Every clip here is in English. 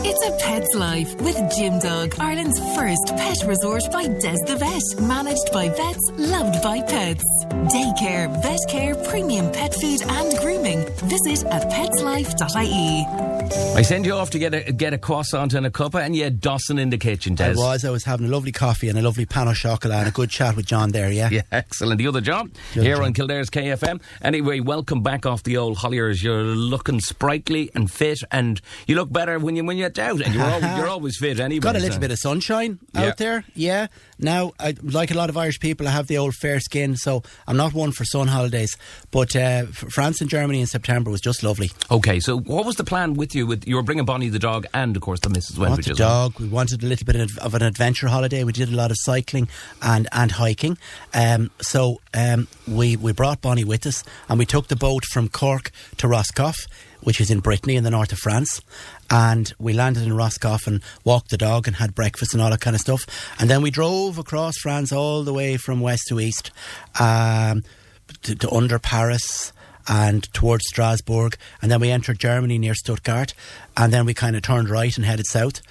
It's a pet's life with Gym Dog, Ireland's first pet resort by Des the Vet. Managed by vets, loved by pets. Daycare, vet care, premium pet food and grooming. Visit at petslife.ie. I send you off to get a croissant and a cuppa, and you had Dawson in the kitchen, Des. I was having a lovely coffee and a lovely pan au chocolat and a good chat with John there, yeah? Yeah, excellent. The other John, here on Kildare's KFM. Anyway, welcome back off the old Holliers. You're looking sprightly and fit, and you look better when you get out, and you're always fit anyway. Got a little bit of sunshine out there, yeah. Now, like a lot of Irish people, I have the old fair skin, so I'm not one for sun holidays. But France and Germany in September was just lovely. Okay, so what was the plan with you? You were bringing Bonnie the dog and, of course, the missus went with you. The dog. We wanted a little bit of an adventure holiday. We did a lot of cycling and hiking. So we brought Bonnie with us, and we took the boat from Cork to Roscoff, which is in Brittany in the north of France. And we landed in Roscoff and walked the dog and had breakfast and all that kind of stuff. And then we drove across France all the way from west to east to under Paris and towards Strasbourg. And then we entered Germany near Stuttgart. And then we kind of turned right and headed south.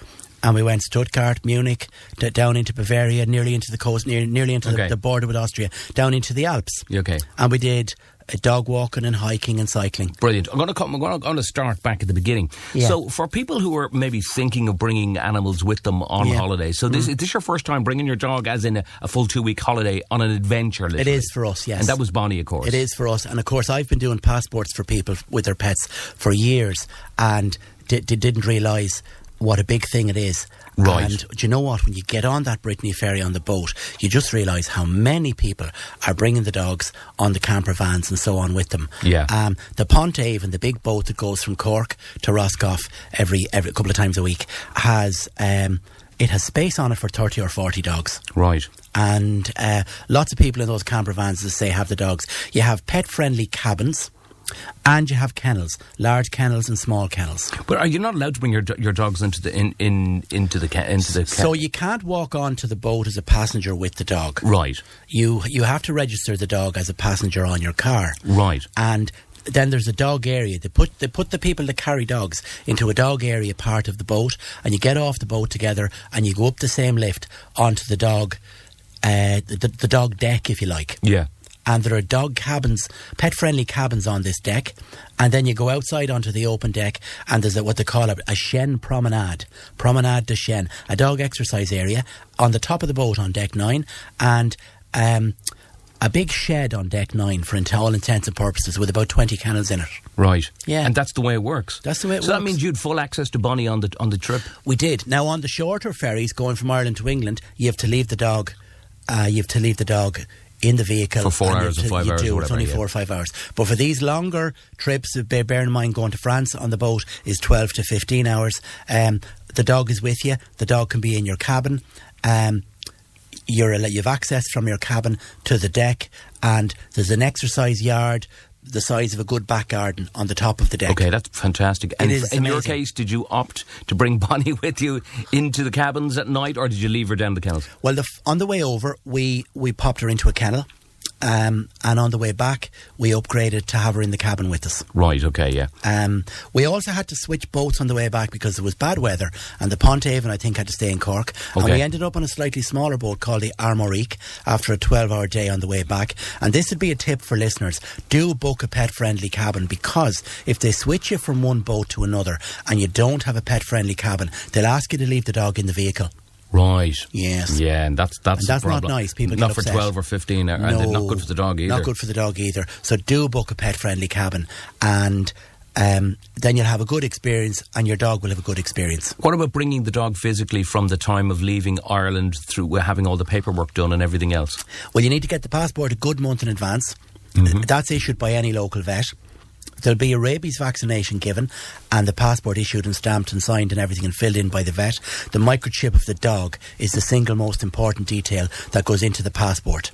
And we went Stuttgart, Munich, down into Bavaria, nearly into the coast, nearly into the border with Austria, down into the Alps. Okay. And we did dog walking and hiking and cycling. Brilliant. I'm going to start back at the beginning. Yeah. So for people who are maybe thinking of bringing animals with them on holiday, so is this your first time bringing your dog as in a full 2-week holiday on an adventure? Literally? It is for us, yes. And that was Bonnie, of course. It is for us. And of course, I've been doing passports for people with their pets for years and didn't realise what a big thing it is. Right. And do you know what? When you get on that Brittany ferry on the boat, you just realise how many people are bringing the dogs on the camper vans and so on with them. Yeah. The Pontaven, the big boat that goes from Cork to Roscoff every couple of times a week, has space on it for 30 or 40 dogs. Right. And lots of people in those camper vans, as I say, have the dogs. You have pet-friendly cabins. And you have kennels, large kennels and small kennels. But are you not allowed to bring your dogs into the kennel? So you can't walk onto the boat as a passenger with the dog. Right. You have to register the dog as a passenger on your car. Right. And then there's a dog area. They put the people that carry dogs into a dog area part of the boat, and you get off the boat together and you go up the same lift onto the dog, the dog deck, if you like. Yeah. And there are dog cabins, pet-friendly cabins on this deck. And then you go outside onto the open deck, and there's what they call a Shen promenade de Shen, a dog exercise area on the top of the boat on deck 9, and a big shed on deck 9 for all intents and purposes with about 20 kennels in it. Right. Yeah. And that's the way it works. That's the way it works. So that means you'd full access to Bonnie on the trip? We did. Now, on the shorter ferries going from Ireland to England, you have to leave the dog in the vehicle for 4 hours or 5 hours. It's only 4 or 5 hours. But for these longer trips, bear in mind going to France on the boat is 12 to 15 hours. The dog is with you. The dog can be in your cabin. You've access from your cabin to the deck, and there's an exercise yard the size of a good back garden on the top of the deck. Okay, that's fantastic. And in your amazing. case, did you opt to bring Bonnie with you into the cabins at night, or did you leave her down the kennels? Well, on the way over, we popped her into a kennel. And on the way back, we upgraded to have her in the cabin with us. Right, okay, yeah. We also had to switch boats on the way back because there was bad weather, and the Pontaven, I think, had to stay in Cork. Okay. And we ended up on a slightly smaller boat called the Armorique after a 12-hour day on the way back. And this would be a tip for listeners. Do book a pet-friendly cabin, because if they switch you from one boat to another and you don't have a pet-friendly cabin, they'll ask you to leave the dog in the vehicle. Right. Yes. Yeah, and that's not nice. People get upset. Not for 12 or 15 hours. No, and not good for the dog either. Not good for the dog either. So do book a pet-friendly cabin, and then you'll have a good experience and your dog will have a good experience. What about bringing the dog physically from the time of leaving Ireland through having all the paperwork done and everything else? Well, you need to get the passport a good month in advance. Mm-hmm. That's issued by any local vet. There'll be a rabies vaccination given and the passport issued and stamped and signed and everything and filled in by the vet. The microchip of the dog is the single most important detail that goes into the passport.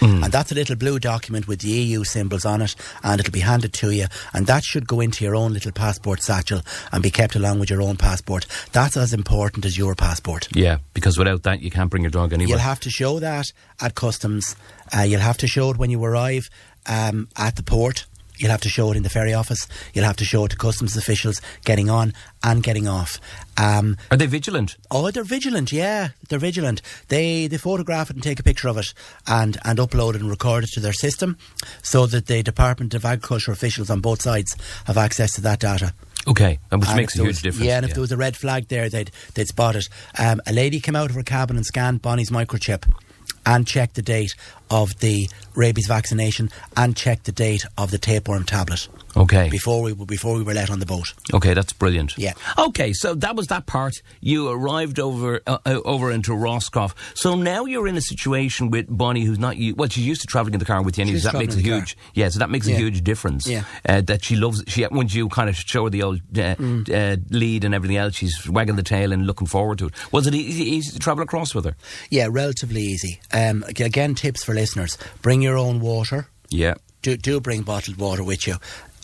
And that's a little blue document with the EU symbols on it, and it'll be handed to you, and that should go into your own little passport satchel and be kept along with your own passport. That's as important as your passport. Yeah, because without that you can't bring your dog anywhere. You'll have to show that at customs. You'll have to show it when you arrive at the port. you'll have to show it in the ferry office. You'll have to show it to customs officials getting on and getting off. Are they vigilant? Oh, they're vigilant, yeah. They're vigilant. They photograph it and take a picture of it and upload it and record it to their system so that the Department of Agriculture officials on both sides have access to that data. Okay, which makes a huge difference. Yeah, and if there was a red flag there, they'd spot it. A lady came out of her cabin and scanned Bonnie's microchip and checked the date of the rabies vaccination and checked the date of the tapeworm tablet. Okay. Before we were let on the boat. Okay, that's brilliant. Yeah. Okay, so that was that part. You arrived over into Roscoff. So now you're in a situation with Bonnie, who's not you. Well, she's used to travelling in the car with you, anyway. So that makes a huge. Yeah, so that makes a huge difference. Yeah. That she loves. Once you kind of show her the old lead and everything else, she's wagging the tail and looking forward to it. Was it easy to travel across with her? Yeah, relatively easy. Again, tips for listeners: bring your own water. Yeah. Do bring bottled water with you.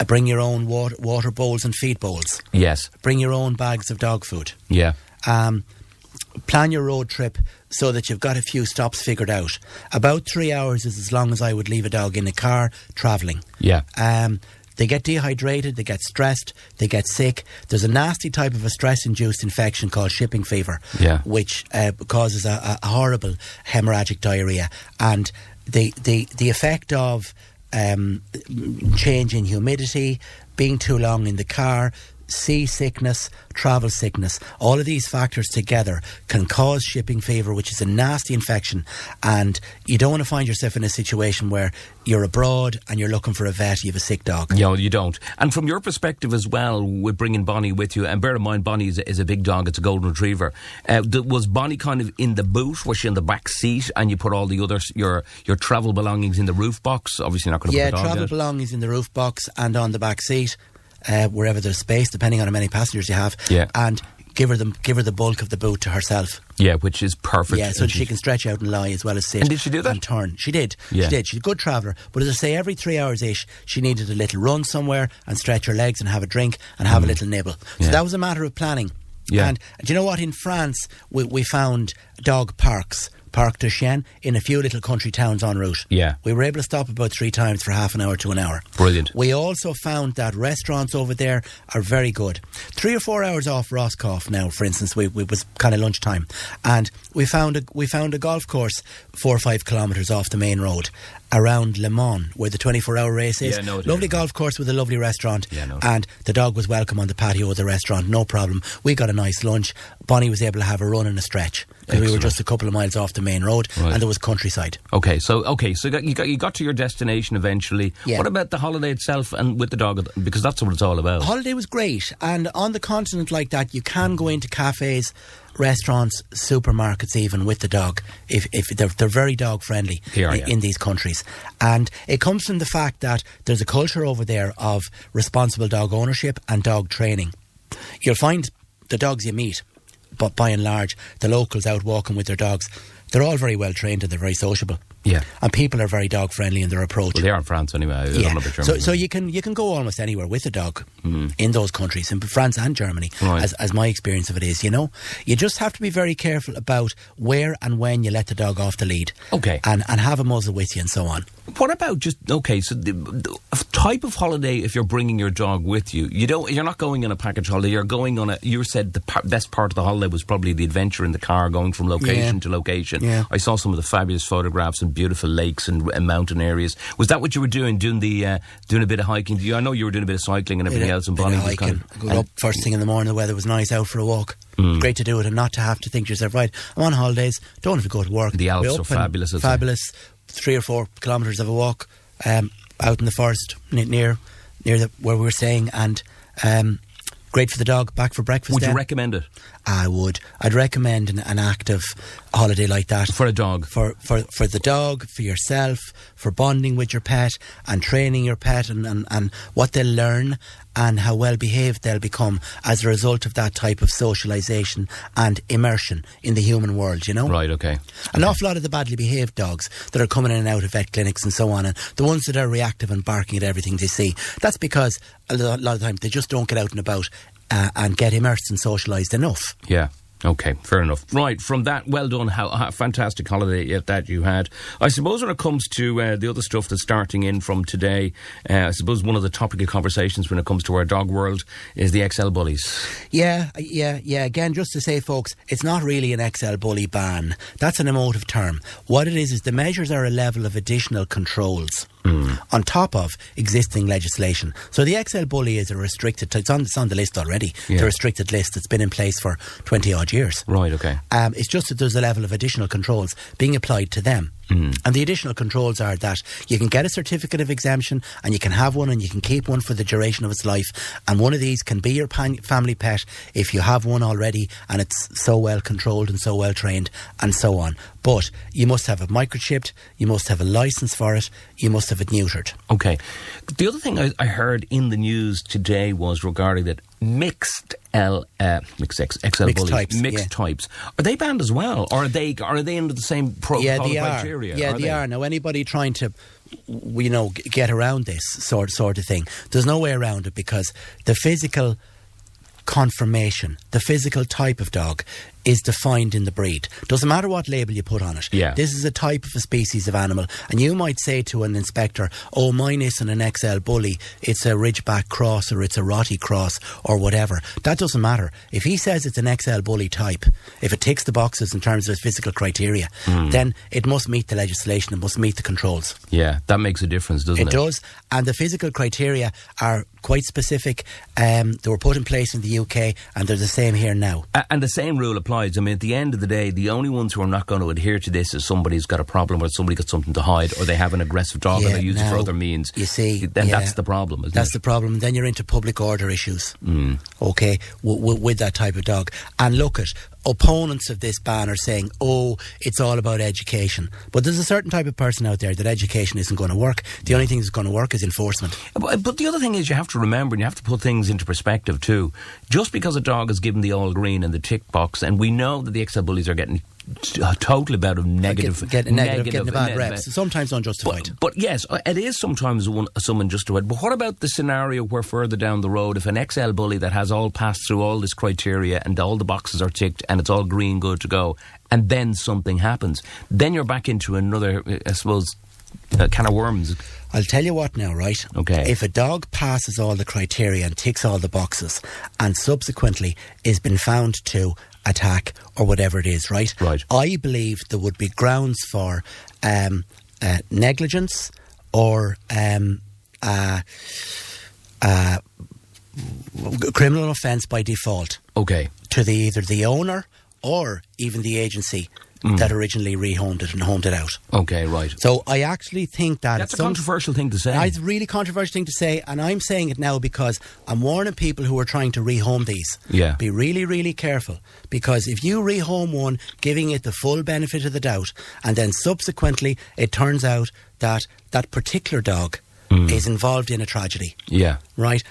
Bring your own water bowls and feed bowls. Yes. Bring your own bags of dog food. Yeah. Plan your road trip so that you've got a few stops figured out. About 3 hours is as long as I would leave a dog in a car travelling. Yeah. They get dehydrated, they get stressed, they get sick. There's a nasty type of a stress-induced infection called shipping fever, which causes a horrible hemorrhagic diarrhoea. And the effect of change in humidity, being too long in the car, seasickness, travel sickness, all of these factors together can cause shipping fever, which is a nasty infection, and you don't want to find yourself in a situation where you're abroad and you're looking for a vet, you have a sick dog. No, you don't. And from your perspective as well, with bringing Bonnie with you, and bear in mind Bonnie is a big dog, it's a golden retriever, was Bonnie kind of in the boot? Was she in the back seat and you put all the other your travel belongings in the roof box? Obviously not going to put a dog in it. Travel belongings in the roof box and on the back seat. Wherever there's space, depending on how many passengers you have, and give her the bulk of the boot to herself. Yeah, which is perfect. Yeah, so she can stretch out and lie as well as sit. And did she do that? And turn. She did. Yeah. She did. She's a good traveller. But as I say, every 3 hours ish, she needed a little run somewhere and stretch her legs and have a drink and have a little nibble. So that was a matter of planning. Yeah. And do you know what? In France, we found dog parks. Parc de Chien in a few little country towns en route. Yeah. We were able to stop about 3 times for half an hour to an hour. Brilliant. We also found that restaurants over there are very good. 3 or 4 hours off Roscoff now, for instance, we was kind of lunchtime, and we found a golf course 4 or 5 kilometres off the main road around Le Mans, where the 24-hour race is. Yeah, lovely golf course with a lovely restaurant. Yeah, and the dog was welcome on the patio of the restaurant, no problem. We got a nice lunch. Bonnie was able to have a run and a stretch because we were just a couple of miles off the main road, and there was countryside. Okay, so you got to your destination eventually. Yeah. What about the holiday itself and with the dog? Because that's what it's all about. The holiday was great, and on the continent like that, you can go into cafes, restaurants, supermarkets even with the dog if they're very dog friendly in these countries. And it comes from the fact that there's a culture over there of responsible dog ownership and dog training. You'll find the dogs you meet, but by and large the locals out walking with their dogs, they're all very well trained and they're very sociable. Yeah. And people are very dog friendly in their approach. Well, they are in France anyway. I don't know about Germany. So you can go almost anywhere with a dog in those countries, in France and Germany, as my experience of it is, you know. You just have to be very careful about where and when you let the dog off the lead. Okay. And have a muzzle with you and so on. What about so the type of holiday, if you're bringing your dog with you, you're not going on a package holiday, you're going on you said the best part of the holiday was probably the adventure in the car, going from location to location. Yeah. I saw some of the fabulous photographs and beautiful lakes and mountain areas. Was that what you were doing doing a bit of hiking? I know you were doing a bit of cycling and everything else, and Bonnie was kind of... Go up first thing in the morning, the weather was nice, out for a walk. Great to do it and not to have to think to yourself, right, I'm on holidays, don't have to go to work. The Alps are fabulous. Fabulous. 3 or 4 kilometres of a walk out in the forest near where we were staying, and great for the dog, back for breakfast. Would you recommend it? I would. I'd recommend an active holiday like that. For a dog? For the dog, for yourself, for bonding with your pet and training your pet and what they'll learn and how well behaved they'll become as a result of that type of socialisation and immersion in the human world, you know? Right, okay. An awful lot of the badly behaved dogs that are coming in and out of vet clinics and so on, and the ones that are reactive and barking at everything they see, that's because a lot of times they just don't get out and about and get immersed and socialised enough. Yeah. Okay, fair enough. Right, from that, well done. How fantastic holiday that you had. I suppose when it comes to the other stuff that's starting in from today, I suppose one of the topical conversations when it comes to our dog world is the XL bullies. Yeah. Again, just to say, folks, it's not really an XL bully ban. That's an emotive term. What it is the measures are a level of additional controls on top of existing legislation. So the XL bully is a restricted, it's on the list already, the restricted list that's been in place for 20 odd years. Right, okay. It's just that there's a level of additional controls being applied to them. And the additional controls are that you can get a certificate of exemption and you can have one and you can keep one for the duration of its life, and one of these can be your family pet if you have one already and it's so well controlled and so well trained and so on. But you must have it microchipped, you must have a licence for it, you must have it neutered. Okay. The other thing I heard in the news today was regarding that mixed XL bullies, types. Are they banned as well, or are they under the same criteria? Yeah, they are. Now, anybody trying to, get around this sort of thing, there's no way around it, because the physical conformation, the physical type of dog is defined in the breed. Doesn't matter what label you put on it. Yeah. This is a type of a species of animal, and you might say to an inspector, oh, mine isn't an XL bully, it's a Ridgeback cross or it's a Rottie cross or whatever. That doesn't matter. If he says it's an XL bully type, if it ticks the boxes in terms of its physical criteria, then it must meet the legislation, it must meet the controls. Yeah, that makes a difference, doesn't it? It does, and the physical criteria are quite specific. They were put in place in the UK and they're the same here now. And the same rule applies. I mean, at the end of the day, the only ones who are not going to adhere to this is somebody's got a problem, or somebody got something to hide, or they have an aggressive dog and they use it for other means. You see, then that's the problem, isn't it? That's the problem. And then you're into public order issues, okay, with that type of dog. And look at opponents of this ban are saying, oh, it's all about education. But there's a certain type of person out there that education isn't going to work. The only thing that's going to work is enforcement. But the other thing is, you have to remember, and you have to put things into perspective too. Just because a dog is given the all green and the tick box, and we know that the XL bullies are getting a total bout of getting a bad reps, sometimes unjustified. But yes, it is sometimes some unjustified. But what about the scenario where further down the road, if an XL bully that has all passed through all this criteria and all the boxes are ticked and it's all green, good to go, and then something happens, then you're back into another, I suppose, can of worms. I'll tell you what now, right? Okay. If a dog passes all the criteria and ticks all the boxes and subsequently is been found to attack or whatever it is, right? Right. I believe there would be grounds for negligence or criminal offence by default. Okay. To either the owner or even the agency that originally rehomed it and homed it out. Okay, right. So I actually think that that's a controversial thing to say. It's a really controversial thing to say, and I'm saying it now because I'm warning people who are trying to rehome these. Yeah. Be really, really careful, because if you rehome one, giving it the full benefit of the doubt, and then subsequently it turns out that that particular dog is involved in a tragedy. Yeah. Right?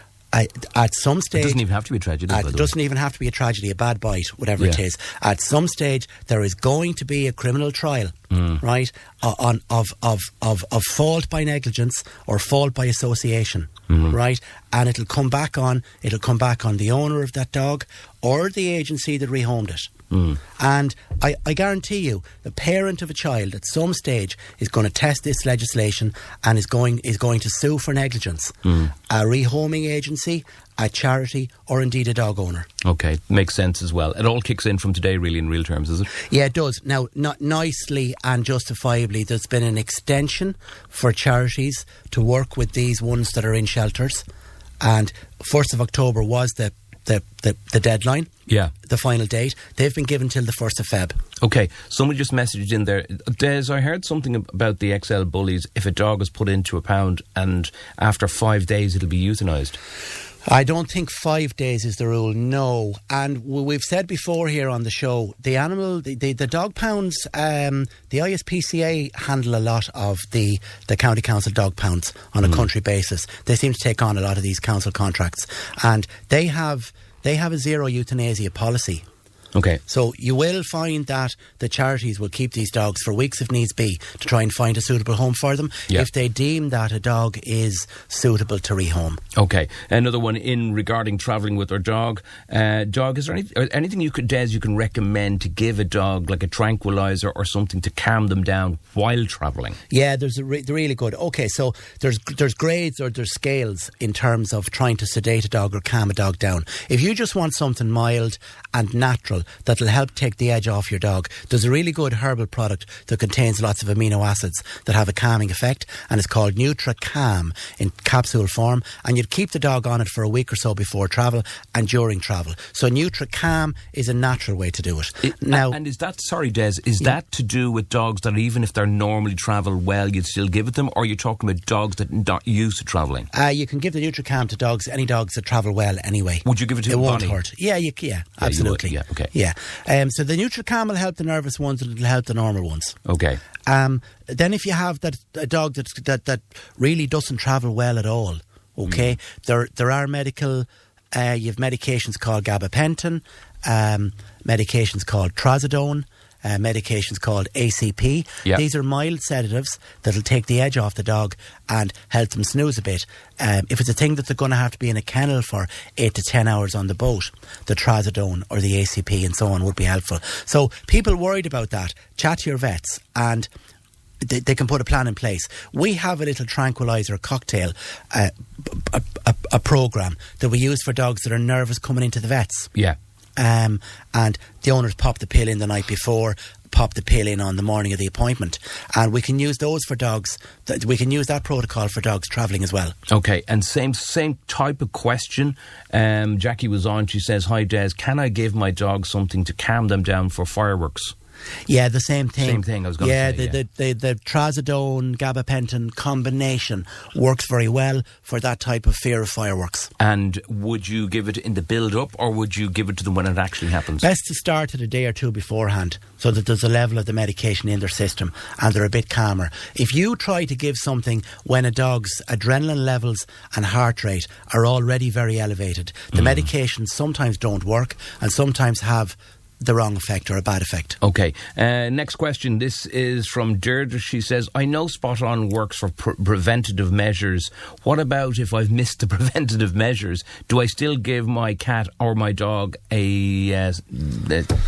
At some stage... It doesn't even have to be a tragedy. It doesn't even have to be a tragedy, a bad bite, whatever it is. At some stage, there is going to be a criminal trial, right, of fault by negligence or fault by association, right? And it'll come back on the owner of that dog or the agency that rehomed it. And I guarantee you, the parent of a child at some stage is going to test this legislation and is going to sue for negligence. A rehoming agency, a charity, or indeed a dog owner. Okay, makes sense as well. It all kicks in from today, really, in real terms, is it? Yeah, it does. Now, not nicely and justifiably, there's been an extension for charities to work with these ones that are in shelters, and 1st of October was the deadline. Yeah. The final date. They've been given till the 1st of Feb. Okay, somebody just messaged in there. Des, I heard something about the XL bullies. If a dog is put into a pound and after 5 days it'll be euthanised. I don't think 5 days is the rule, no. And we've said before here on the show, the dog pounds, the ISPCA handle a lot of the county council dog pounds on a country basis. They seem to take on a lot of these council contracts, and they have a zero euthanasia policy, Okay. So you will find that the charities will keep these dogs for weeks if needs be to try and find a suitable home for them if they deem that a dog is suitable to rehome. Okay. Another one in regarding travelling with our dog. Dog, is there anything you can recommend to give a dog, like a tranquilizer or something to calm them down while travelling? Yeah, there's really good. Okay, so there's grades or there's scales in terms of trying to sedate a dog or calm a dog down. If you just want something mild and natural that'll help take the edge off your dog, there's a really good herbal product that contains lots of amino acids that have a calming effect, and it's called NutriCalm in capsule form, and you'd keep the dog on it for a week or so before travel and during travel. So NutriCalm is a natural way to do it. Now, and is that, sorry Des, is that to do with dogs that even if they're normally travel well, you'd still give it them, or are you talking about dogs that are not used to travelling? You can give the NutriCalm to dogs, any dogs that travel well anyway. Would you give it to It won't Bonnie? hurt. Yeah, absolutely. Yeah, okay. Yeah. So the NutriCalm will help the nervous ones and it'll help the normal ones. Okay. Then if you have a dog that really doesn't travel well at all, okay, there are medical, you have medications called gabapentin, medications called trazodone, medications called ACP. Yeah. These are mild sedatives that'll take the edge off the dog and help them snooze a bit. If it's a thing that they're going to have to be in a kennel for 8 to 10 hours on the boat, the trazodone or the ACP and so on would be helpful. So people worried about that, chat to your vets and they can put a plan in place. We have a little tranquilizer cocktail, a program that we use for dogs that are nervous coming into the vets. Yeah. And the owners pop the pill in the night before, pop the pill in on the morning of the appointment, and we can use those for dogs. We can use that protocol for dogs travelling as well. Okay, and same type of question. Jackie was on. She says, "Hi Des, can I give my dog something to calm them down for fireworks?" Yeah, the same thing. Same thing, I was going to say. The trazodone, gabapentin combination works very well for that type of fear of fireworks. And would you give it in the build-up, or would you give it to them when it actually happens? Best to start it a day or two beforehand, so that there's a level of the medication in their system and they're a bit calmer. If you try to give something when a dog's adrenaline levels and heart rate are already very elevated, the medications sometimes don't work and sometimes have the wrong effect or a bad effect. Okay. Next question. This is from Deirdre. She says, I know Spot On works for preventative measures. What about if I've missed the preventative measures? Do I still give my cat or my dog a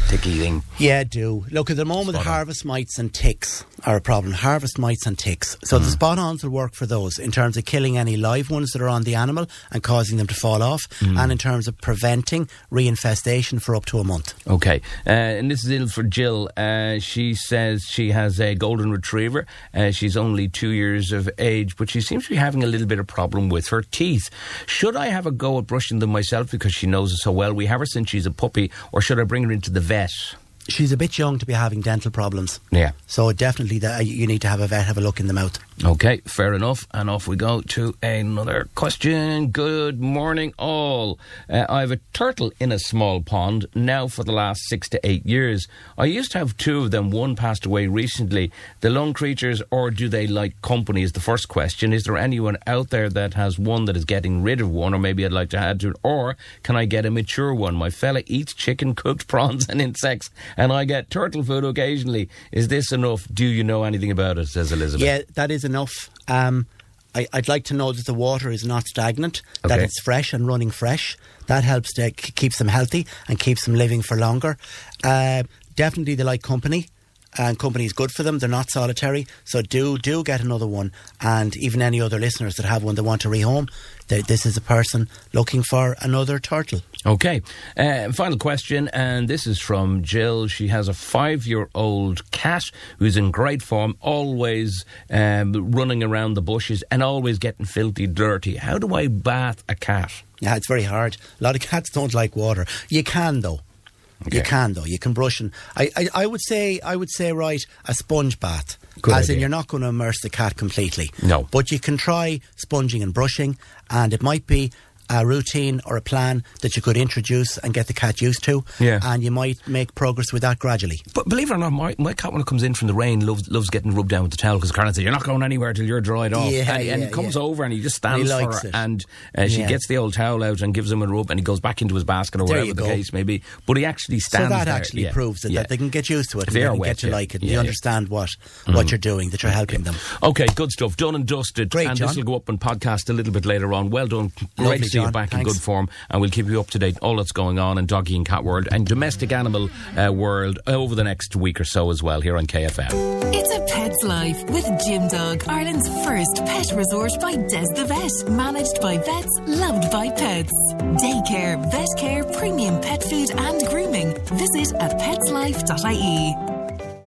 ticky thing? Yeah, do. Look, at the moment, harvest mites and ticks are a problem. Harvest mites and ticks. So the Spot Ons will work for those in terms of killing any live ones that are on the animal and causing them to fall off, and in terms of preventing reinfestation for up to a month. Okay. And this is ill for Jill. She says she has a golden retriever. She's only 2 years of age, but she seems to be having a little bit of problem with her teeth. Should I have a go at brushing them myself because she knows it so well? We have her since she's a puppy, or should I bring her into the vet? She's a bit young to be having dental problems. Yeah. So definitely you need to have a vet have a look in the mouth. Okay, fair enough. And off we go to another question. Good morning, all. I have a turtle in a small pond now for the last 6 to 8 years. I used to have 2 of them. One passed away recently. The lone creatures, or do they like company, is the first question. Is there anyone out there that has one that is getting rid of one, or maybe I'd like to add to it? Or can I get a mature one? My fella eats chicken, cooked prawns and insects, and I get turtle food occasionally. Is this enough? Do you know anything about it, says Elizabeth? Yeah, that is enough. I'd like to know that the water is not stagnant, that it's fresh and running fresh. That helps to keeps them healthy and keeps them living for longer. Definitely they like company, and company is good for them. They're not solitary, so do get another one. And even any other listeners that have one that want to rehome, this is a person looking for another turtle. Okay, final question, and this is from Jill. She has a 5-year-old cat who's in great form, always running around the bushes and always getting filthy dirty. How do I bath a cat? Yeah, it's very hard. A lot of cats don't like water. You can though. Okay. You can though. You can brush, and I would say right, a sponge bath. Good as idea. in, you're not going to immerse the cat completely. No. But you can try sponging and brushing, and it might be a routine or a plan that you could introduce and get the cat used to, and you might make progress with that gradually. But believe it or not, my cat, when it comes in from the rain, loves getting rubbed down with the towel, because Karen said, you're not going anywhere till you're dried off. And he comes over and he just stands for her, and she gets the old towel out and gives him a rub, and he goes back into his basket or whatever the case may be. But he actually stands there. So that actually proves it, that they can get used to it, and they can get to like it, and you understand what you're doing, that you're helping them. Okay, good stuff. Done and dusted. Great, and John. this will go up on podcast a little bit later on. Well done. Lovely, Great to see you John. back Thanks. in good form, and we'll keep you up to date all that's going on in doggy and cat world and domestic animal world over the next week or so as well here on KFM. It's a pet's life with Jim Dog, Ireland's first pet resort by Des the Vet, managed by vets, loved by pets. Daycare, vet care, premium pet food and grooming. Visit at petslife.ie.